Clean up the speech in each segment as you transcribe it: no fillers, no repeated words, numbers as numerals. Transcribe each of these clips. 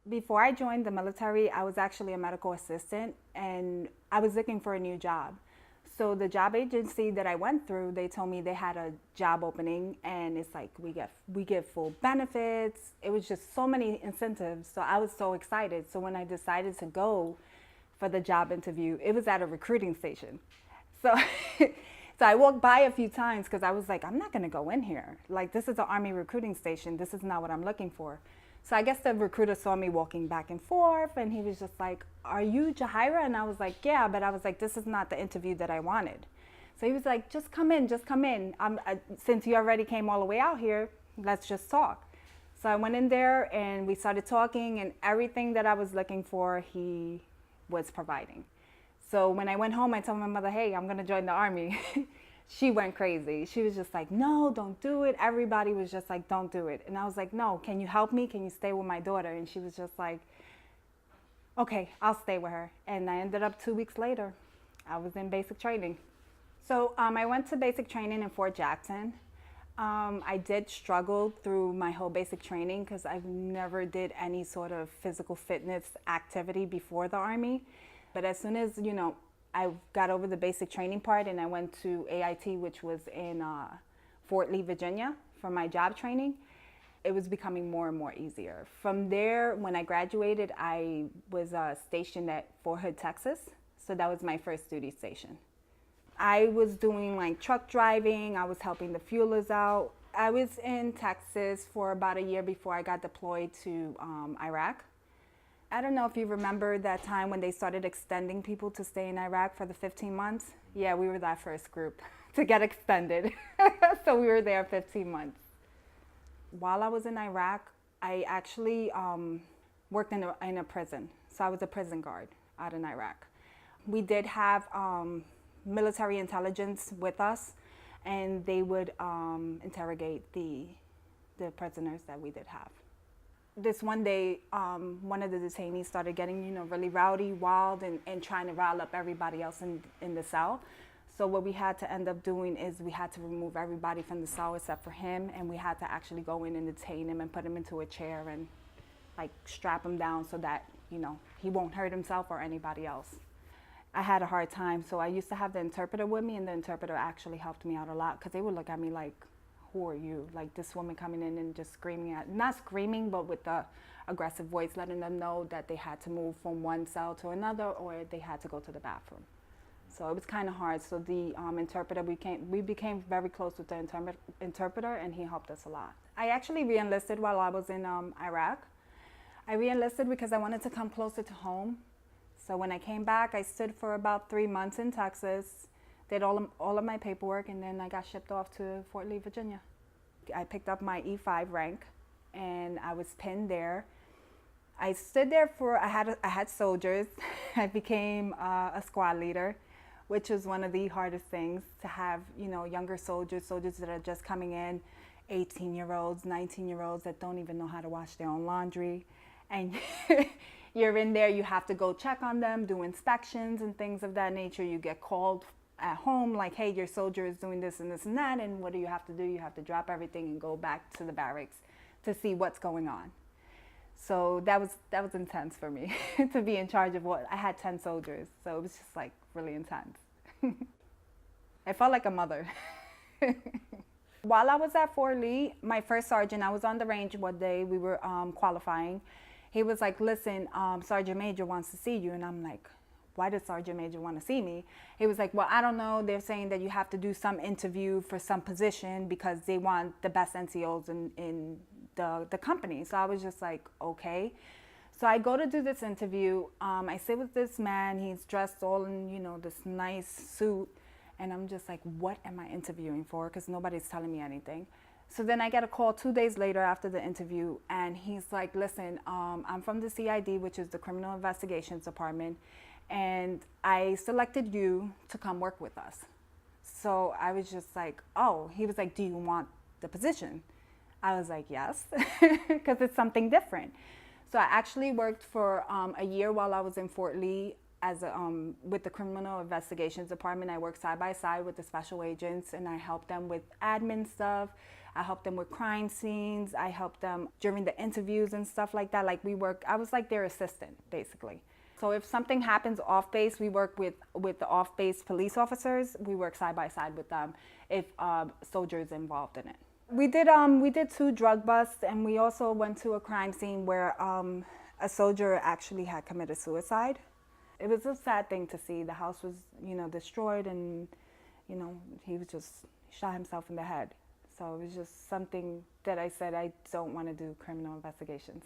Before I joined the military, I was actually a medical assistant and I was looking for a new job. So the job agency that I went through, they told me they had a job opening and it's like we get full benefits. It was just so many incentives. So I was so excited. So when I decided to go for the job interview, it was at a recruiting station. So so I walked by a few times because I was like, I'm not going to go in here. Like, this is an Army recruiting station. This is not what I'm looking for. So I guess the recruiter saw me walking back and forth and he was just like, are you Jahira? And I was like, yeah, but I was like, this is not the interview that I wanted. So he was like, just come in, just come in. Since you already came all the way out here, let's just talk. So I went in there and we started talking and everything that I was looking for, he was providing. So when I went home, I told my mother, hey, I'm going to join the Army. She went crazy. She was just like, no, don't do it. Everybody was just like, don't do it. And I was like, no, can you help me? Can you stay with my daughter? And she was just like, okay, I'll stay with her. And I ended up 2 weeks later, I was in basic training. So I went to basic training in Fort Jackson. I did struggle through my whole basic training because I've never did any sort of physical fitness activity before the Army. But as soon as, I got over the basic training part and I went to AIT, which was in Fort Lee, Virginia, for my job training, it was becoming more and more easier. From there, when I graduated, I was stationed at Fort Hood, Texas. So that was my first duty station. I was doing like truck driving. I was helping the fuelers out. I was in Texas for about a year before I got deployed to Iraq. I don't know if you remember that time when they started extending people to stay in Iraq for the 15 months. Yeah, we were that first group to get extended. So we were there 15 months. While I was in Iraq, I actually worked in a prison. So I was a prison guard out in Iraq. We did have military intelligence with us, and they would interrogate the prisoners that we did have. This one day, one of the detainees started getting, really rowdy, wild, and trying to rile up everybody else in the cell. So what we had to end up doing is we had to remove everybody from the cell except for him, and we had to actually go in and detain him and put him into a chair and like strap him down so that, he won't hurt himself or anybody else. I had a hard time, so I used to have the interpreter with me, and the interpreter actually helped me out a lot because they would look at me like, who are you? Like this woman coming in and just screaming not screaming, but with the aggressive voice, letting them know that they had to move from one cell to another or they had to go to the bathroom. So it was kind of hard. So the interpreter, we became very close with the interpreter, and he helped us a lot. I actually re-enlisted while I was in Iraq. I re-enlisted because I wanted to come closer to home. So when I came back, I stood for about 3 months in Texas, did all of my paperwork, and then I got shipped off to Fort Lee, Virginia. I picked up my E5 rank, and I was pinned there. I stood there I had soldiers. I became a squad leader, which was one of the hardest things to have, younger soldiers that are just coming in, 18-year-olds, 19-year-olds that don't even know how to wash their own laundry. And you're in there, you have to go check on them, do inspections and things of that nature. You get called at home like, hey, your soldier is doing this and this and that, and what do you have to do? You have to drop everything and go back to the barracks to see what's going on. So that was intense for me to be in charge of I had 10 soldiers, so it was just like really intense. I felt like a mother. While I was at Fort Lee, my first sergeant, I was on the range one day, we were qualifying. He was like, listen, Sergeant Major wants to see you. And I'm like, why does Sergeant Major want to see me? He was like, well, I don't know. They're saying that you have to do some interview for some position because they want the best NCOs in the company. So I was just like, okay. So I go to do this interview. I sit with this man. He's dressed all in, this nice suit. And I'm just like, what am I interviewing for? Because nobody's telling me anything. So then I get a call 2 days later after the interview, and he's like, listen, I'm from the CID, which is the Criminal Investigations Department, and I selected you to come work with us. So I was just like, oh. He was like, do you want the position? I was like, yes, because it's something different. So I actually worked for a year while I was in Fort Lee with the Criminal Investigations Department. I worked side by side with the special agents, and I helped them with admin stuff. I helped them with crime scenes. I helped them during the interviews and stuff like that. Like I was like their assistant, basically. So if something happens off base, we work with the off base police officers. We work side by side with them if soldiers involved in it. We did 2 drug busts, and we also went to a crime scene where a soldier actually had committed suicide. It was a sad thing to see. The house was, destroyed, and, he shot himself in the head. So it was just something that I said I don't want to do criminal investigations.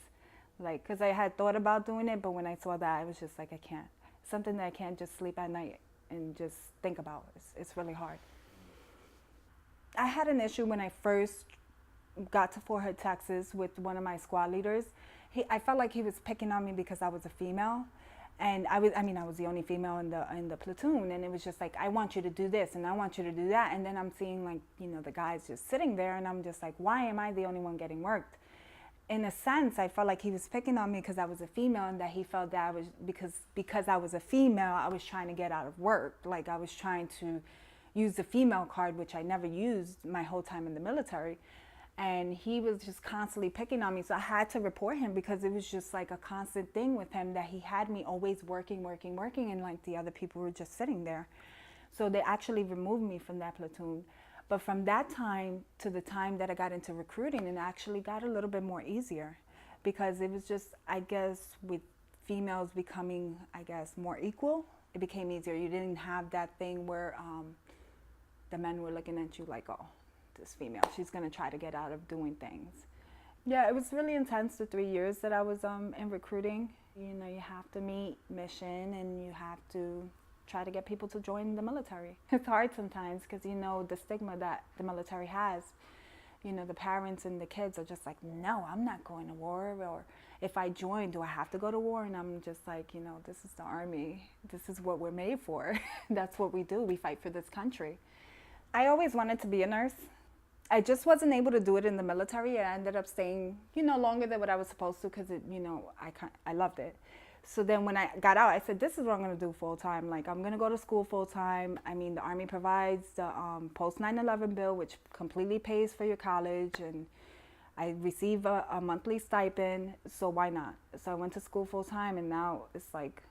Like, because I had thought about doing it, but when I saw that, I was just like, I can't. Something that I can't just sleep at night and just think about. It's really hard. I had an issue when I first got to Fort Hood, Texas with one of my squad leaders. I felt like he was picking on me because I was a female. And I was the only female in the platoon, and it was just like, I want you to do this and I want you to do that. And then I'm seeing like, the guys just sitting there, and I'm just like, why am I the only one getting worked? In a sense, I felt like he was picking on me because I was a female, and that he felt that I was, because I was a female, I was trying to get out of work. Like I was trying to use the female card, which I never used my whole time in the military. And he was just constantly picking on me. So I had to report him because it was just like a constant thing with him, that he had me always working, and like the other people were just sitting there. So they actually removed me from that platoon. But from that time to the time that I got into recruiting, it actually got a little bit more easier, because it was just, I guess, with females becoming, more equal, it became easier. You didn't have that thing where the men were looking at you like, oh, this female, she's going to try to get out of doing things. Yeah, it was really intense, the 3 years that I was in recruiting. You have to meet mission, and you have to try to get people to join the military. It's hard sometimes because, the stigma that the military has. The parents and the kids are just like, no, I'm not going to war. Or if I join, do I have to go to war? And I'm just like, this is the Army. This is what we're made for. That's what we do. We fight for this country. I always wanted to be a nurse. I just wasn't able to do it in the military. I ended up staying, longer than what I was supposed to, because I loved it. So then when I got out, I said, this is what I'm going to do full time. Like, I'm going to go to school full time. The Army provides the post 9/11 bill, which completely pays for your college, and I receive a monthly stipend. So why not? So I went to school full time, and now it's like,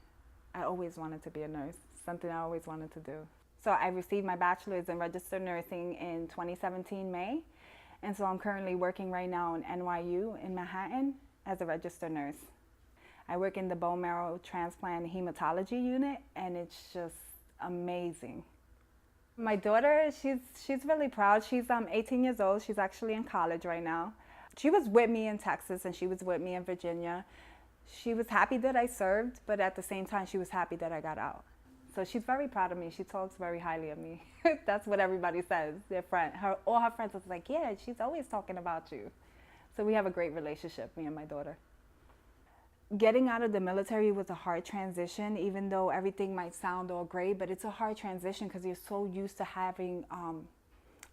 I always wanted to be a nurse, something I always wanted to do. So I received my bachelor's in registered nursing in 2017, May. And so I'm currently working right now in NYU in Manhattan as a registered nurse. I work in the bone marrow transplant hematology unit, and it's just amazing. My daughter, she's really proud. She's 18 years old. She's actually in college right now. She was with me in Texas, and she was with me in Virginia. She was happy that I served, but at the same time, she was happy that I got out. So she's very proud of me. She talks very highly of me. That's what everybody says. All her friends are like, yeah, she's always talking about you. So we have a great relationship, me and my daughter. Getting out of the military was a hard transition, even though everything might sound all great, but it's a hard transition because you're so used to having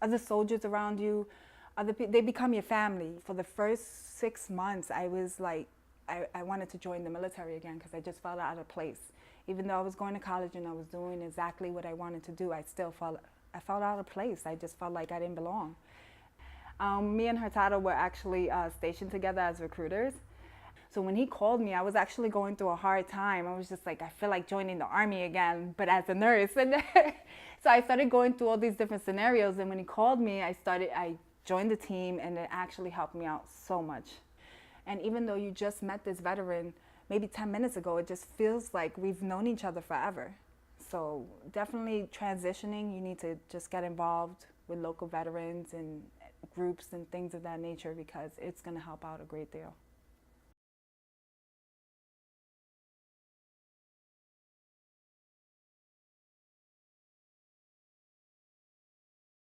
other soldiers around you. They become your family. For the first 6 months, I was like, I wanted to join the military again because I just felt out of place. Even though I was going to college and I was doing exactly what I wanted to do, I felt out of place. I just felt like I didn't belong. Me and Hurtado were actually stationed together as recruiters. So when he called me, I was actually going through a hard time. I was just like, I feel like joining the Army again, but as a nurse. And so I started going through all these different scenarios. And when he called me, I joined the team, and it actually helped me out so much. And even though you just met this veteran maybe 10 minutes ago, it just feels like we've known each other forever. So definitely transitioning, you need to just get involved with local veterans and groups and things of that nature, because it's going to help out a great deal.